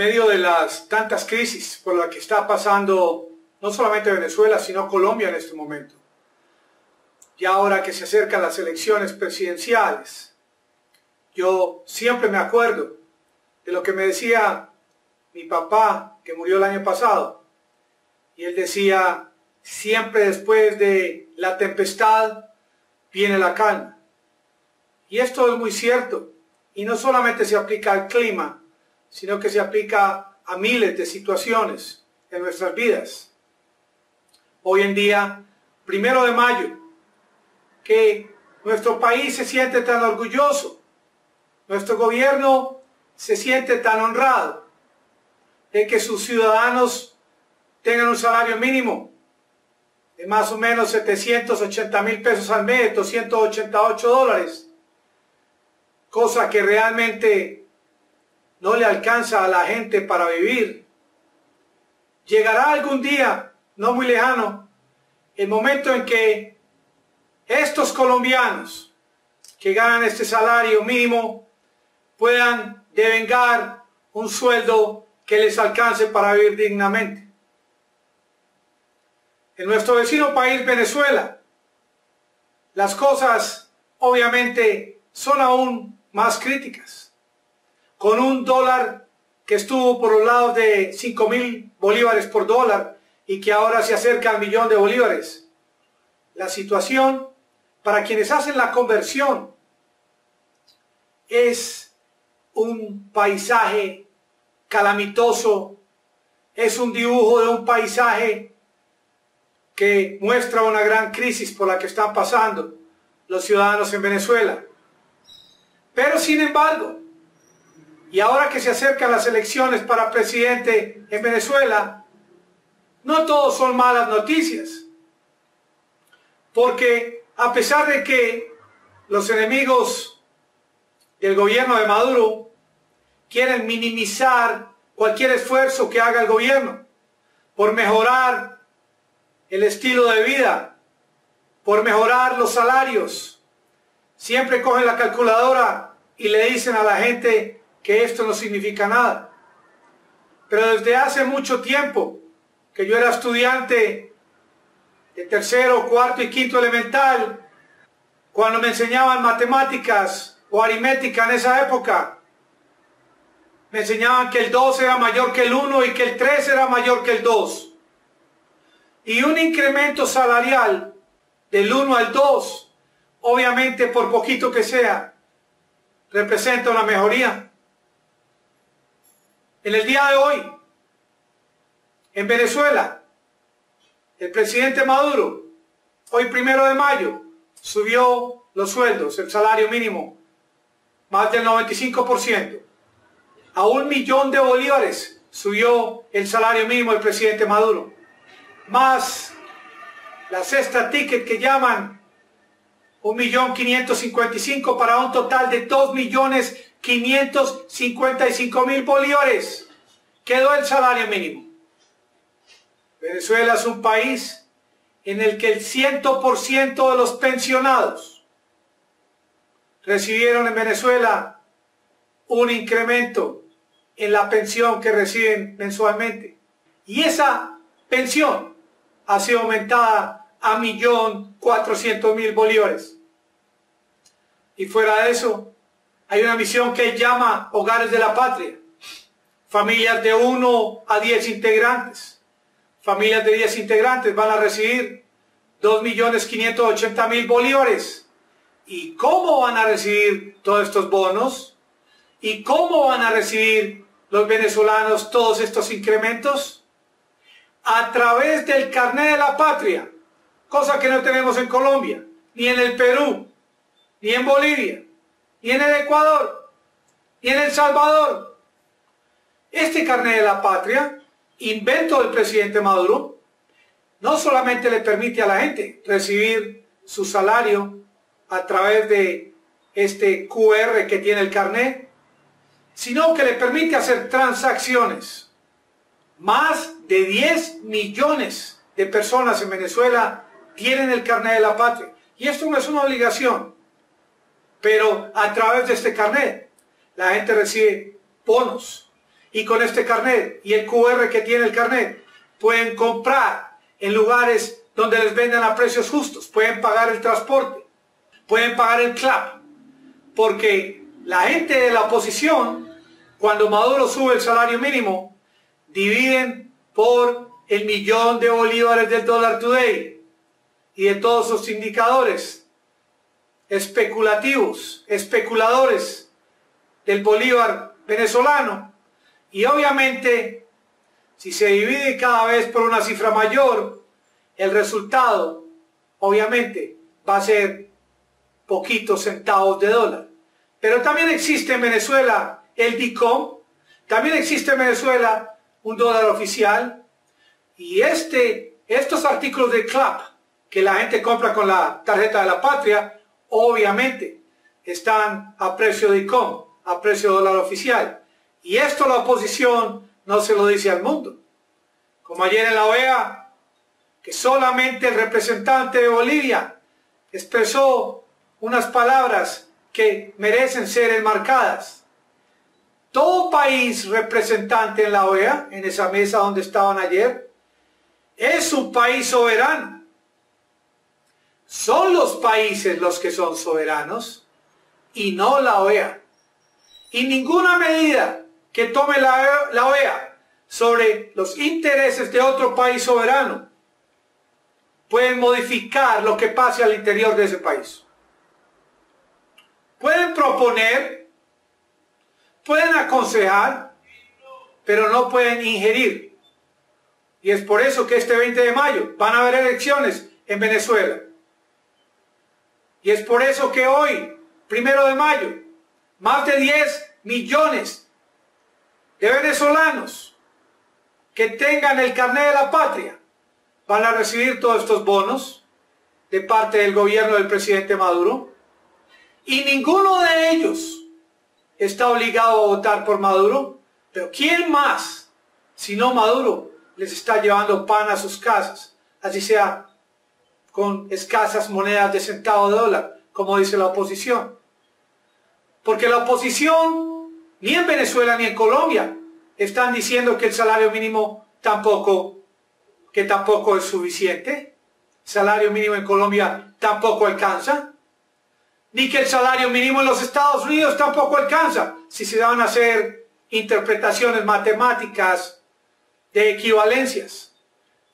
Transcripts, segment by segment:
medio de las tantas crisis por las que está pasando no solamente Venezuela, sino Colombia en este momento, y ahora que se acercan las elecciones presidenciales, yo siempre me acuerdo de lo que me decía mi papá, que murió el año pasado, y él decía, siempre después de la tempestad viene la calma. Y esto es muy cierto, y no solamente se aplica al clima, sino que se aplica a miles de situaciones en nuestras vidas. Hoy en día, 1 de mayo, que nuestro país se siente tan orgulloso, nuestro gobierno se siente tan honrado de que sus ciudadanos tengan un salario mínimo de más o menos 780.000 pesos al mes, 288 dólares, cosa que realmente no le alcanza a la gente para vivir. Llegará algún día, no muy lejano, el momento en que estos colombianos que ganan este salario mínimo puedan devengar un sueldo que les alcance para vivir dignamente. En nuestro vecino país, Venezuela, las cosas obviamente son aún más críticas. Con un dólar que estuvo por los lados de 5.000 bolívares por dólar y que ahora se acerca al 1.000.000 de bolívares. La situación para quienes hacen la conversión es un paisaje calamitoso, es un dibujo de un paisaje que muestra una gran crisis por la que están pasando los ciudadanos en Venezuela. Pero sin embargo, y ahora que se acercan las elecciones para presidente en Venezuela, no todos son malas noticias. Porque a pesar de que los enemigos del gobierno de Maduro quieren minimizar cualquier esfuerzo que haga el gobierno por mejorar el estilo de vida, por mejorar los salarios, siempre cogen la calculadora y le dicen a la gente que esto no significa nada. Pero desde hace mucho tiempo que yo era estudiante de tercero, cuarto y quinto elemental, cuando me enseñaban matemáticas o aritmética en esa época, me enseñaban que el 2 era mayor que el 1 y que el 3 era mayor que el 2. Y un incremento salarial del 1 al 2, obviamente por poquito que sea, representa una mejoría. En el día de hoy, en Venezuela, el presidente Maduro, hoy 1 de mayo, subió los sueldos, el salario mínimo, más del 95%. A 1.000.000 de bolívares subió el salario mínimo del presidente Maduro. Más la cesta ticket que llaman 1.555.000 para un total de 2.555.000 bolívares. Quedó el salario mínimo. Venezuela es un país en el que el 100% de los pensionados recibieron en Venezuela un incremento en la pensión que reciben mensualmente. Y esa pensión ha sido aumentada a 1.400.000 bolívares. Y fuera de eso, hay una misión que llama Hogares de la Patria. Familias de 1 a 10 integrantes. Familias de 10 integrantes van a recibir 2.580.000 bolívares. ¿Y cómo van a recibir todos estos bonos? ¿Y cómo van a recibir los venezolanos todos estos incrementos? A través del carnet de la patria, cosa que no tenemos en Colombia, ni en el Perú, ni en Bolivia, ni en el Ecuador, ni en El Salvador. Este carnet de la patria, invento del presidente Maduro, no solamente le permite a la gente recibir su salario a través de este QR que tiene el carnet, sino que le permite hacer transacciones. Más de 10 millones de personas en Venezuela tienen el carnet de la patria. Y esto no es una obligación, pero a través de este carnet la gente recibe bonos. Y con este carnet y el QR que tiene el carnet, pueden comprar en lugares donde les venden a precios justos, pueden pagar el transporte, pueden pagar el CLAP, porque la gente de la oposición, cuando Maduro sube el salario mínimo, dividen por el millón de bolívares del Dollar Today y de todos sus indicadores especulativos, especuladores del bolívar venezolano. Y obviamente, si se divide cada vez por una cifra mayor, el resultado, obviamente, va a ser poquitos centavos de dólar. Pero también existe en Venezuela el DICOM, también existe en Venezuela un dólar oficial, y estos artículos de CLAP que la gente compra con la tarjeta de la patria, obviamente están a precio DICOM, a precio dólar oficial. Y esto la oposición no se lo dice al mundo. Como ayer en la OEA, que solamente el representante de Bolivia expresó unas palabras que merecen ser enmarcadas. Todo país representante en la OEA, en esa mesa donde estaban ayer, es un país soberano. Son los países los que son soberanos y no la OEA. Y ninguna medida que tome la OEA sobre los intereses de otro país soberano pueden modificar lo que pase al interior de ese país. Pueden proponer, pueden aconsejar, pero no pueden ingerir. Y es por eso que este 20 de mayo van a haber elecciones en Venezuela. Y es por eso que hoy, 1 de mayo, más de 10 millones de venezolanos que tengan el carnet de la patria van a recibir todos estos bonos de parte del gobierno del presidente Maduro. Y ninguno de ellos está obligado a votar por Maduro. Pero ¿quién más, si no Maduro, les está llevando pan a sus casas? Así sea con escasas monedas de centavo de dólar, como dice la oposición. Porque la oposición, ni en Venezuela ni en Colombia, están diciendo que el salario mínimo tampoco es suficiente. El salario mínimo en Colombia tampoco alcanza. Ni que el salario mínimo en los Estados Unidos tampoco alcanza, si se van a hacer interpretaciones matemáticas de equivalencias.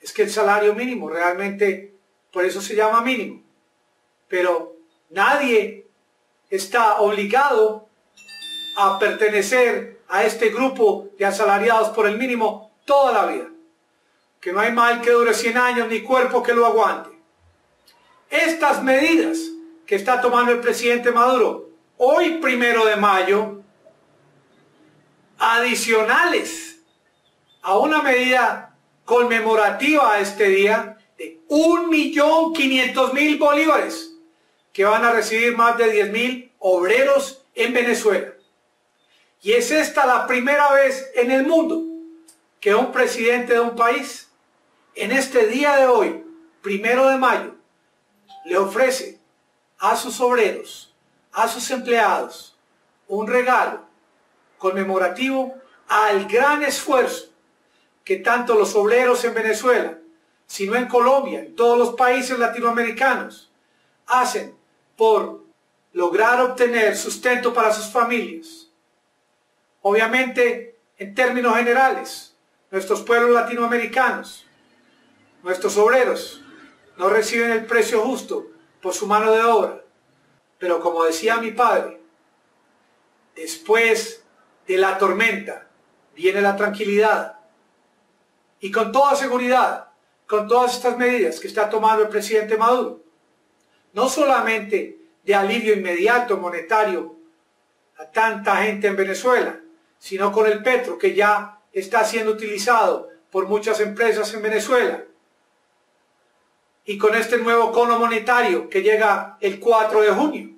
Es que el salario mínimo realmente, por eso se llama mínimo. Pero nadie está obligado a pertenecer a este grupo de asalariados por el mínimo toda la vida. Que no hay mal que dure 100 años ni cuerpo que lo aguante. Estas medidas que está tomando el presidente Maduro hoy 1 de mayo, adicionales a una medida conmemorativa a este día de 1.500.000 bolívares que van a recibir más de 10.000 obreros en Venezuela. Y es esta la primera vez en el mundo que un presidente de un país en este día de hoy, 1 de mayo, le ofrece a sus obreros, a sus empleados, un regalo conmemorativo al gran esfuerzo que tanto los obreros en Venezuela, sino en Colombia, en todos los países latinoamericanos, hacen por lograr obtener sustento para sus familias. Obviamente, en términos generales, nuestros pueblos latinoamericanos, nuestros obreros, no reciben el precio justo por su mano de obra. Pero como decía mi padre, después de la tormenta viene la tranquilidad. Y con toda seguridad, con todas estas medidas que está tomando el presidente Maduro, no solamente de alivio inmediato monetario a tanta gente en Venezuela, sino con el petro que ya está siendo utilizado por muchas empresas en Venezuela, y con este nuevo cono monetario que llega el 4 de junio.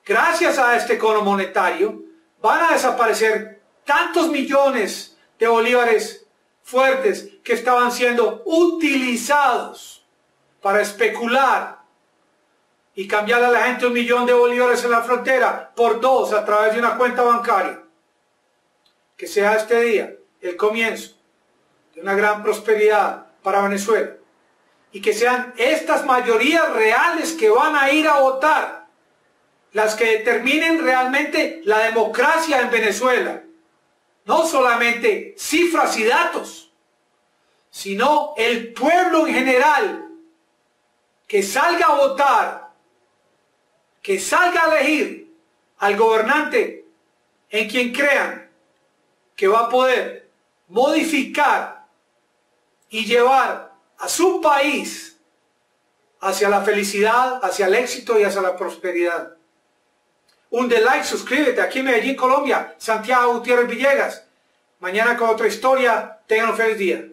Gracias a este cono monetario van a desaparecer tantos millones de bolívares fuertes que estaban siendo utilizados para especular y cambiarle a la gente 1 millón de bolívares en la frontera por 2 a través de una cuenta bancaria. que sea este día el comienzo de una gran prosperidad para Venezuela y que sean estas mayorías reales que van a ir a votar las que determinen realmente la democracia en Venezuela. No solamente cifras y datos, sino el pueblo en general que salga a votar, que salga a elegir al gobernante en quien crean que va a poder modificar y llevar a su país hacia la felicidad, hacia el éxito y hacia la prosperidad. Un like, suscríbete. Aquí en Medellín, Colombia, Santiago Gutiérrez Villegas. Mañana con otra historia. Tengan un feliz día.